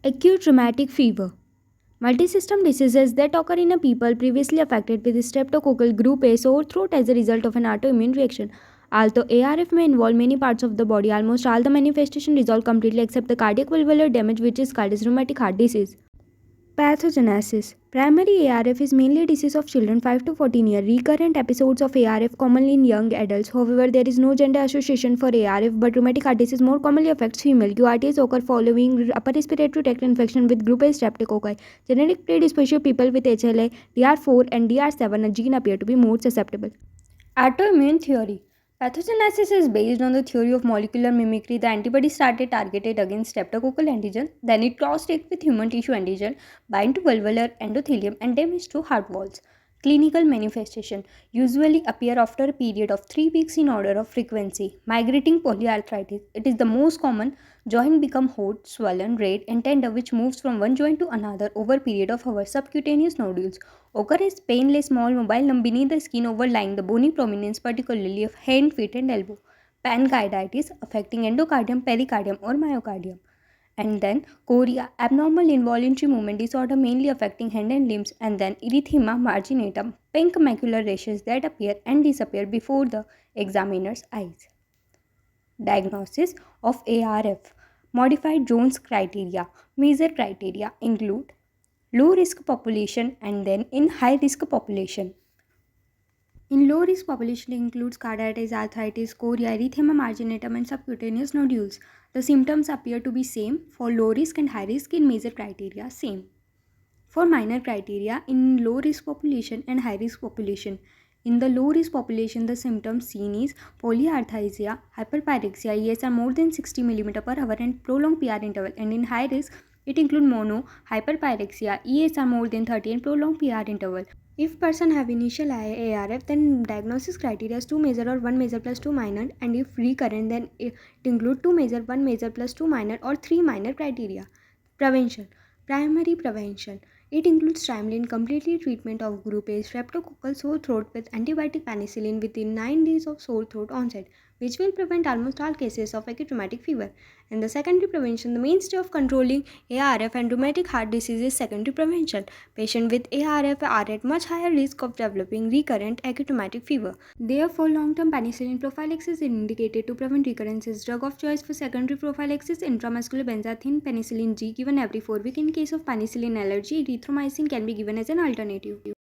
Acute rheumatic fever. Multisystem diseases that occur in a people previously affected with streptococcal group A sore throat as a result of an autoimmune reaction. Although ARF may involve many parts of the body, almost all the manifestations resolve completely except the cardiac valvular damage, which is called as rheumatic heart disease. Pathogenesis. Primary ARF is mainly a disease of children 5 to 14 years. Recurrent episodes of ARF commonly in young adults. However, there is no gender association for ARF, but rheumatic heart disease more commonly affects female. URTs occur following upper respiratory tract infection with group A streptococci. Genetic predisposition people with HLA, DR4 and DR7 gene appear to be more susceptible. Autoimmune theory. Pathogenesis is based on the theory of molecular mimicry. The antibody started targeted against streptococcal antigen, then it crossed-react with human tissue antigen, bind to valvular endothelium and damage to heart walls. Clinical manifestation usually appear after a period of 3 weeks in order of frequency. Migrating polyarthritis. It is the most common. Joint become hot, swollen, red, and tender, which moves from one joint to another over a period of hours. Subcutaneous nodules occur as painless small mobile lump beneath the skin overlying the bony prominence, particularly of hand, feet, and elbow. Pancreatitis affecting endocardium, pericardium, or myocardium. And then chorea, abnormal involuntary movement disorder mainly affecting hand and limbs, and then erythema marginatum, pink macular rashes that appear and disappear before the examiner's eyes. Diagnosis of ARF. Modified Jones criteria. Major criteria include low risk population and then in high risk population. In low risk population includes carditis, arthritis, chorea, erythema marginatum and subcutaneous nodules. The symptoms appear to be same for low risk and high risk. In major criteria same. For minor criteria in low risk population and high risk population. In the low risk population, the symptoms seen is polyarthritis, hyperpyrexia, ESR more than 60 mm per hour and prolonged PR interval. And in high risk, it includes mono, hyperpyrexia, ESR more than 30 and prolonged PR interval. If person have initial ARF, then diagnosis criteria is 2 major or 1 major plus 2 minor, and if recurrent, then it include 2 major, 1 major plus 2 minor or 3 minor criteria. Prevention. Primary prevention. It includes timely and completely treatment of group A streptococcal sore throat with antibiotic penicillin within 9 days of sore throat onset, which will prevent almost all cases of acute rheumatic fever. And the secondary prevention, the mainstay of controlling ARF and rheumatic heart disease is secondary prevention. Patients with ARF are at much higher risk of developing recurrent acute rheumatic fever. Therefore, long-term penicillin prophylaxis is indicated to prevent recurrences. Drug of choice for secondary prophylaxis, intramuscular benzathine penicillin G given every 4 weeks. In case of penicillin allergy, erythromycin can be given as an alternative.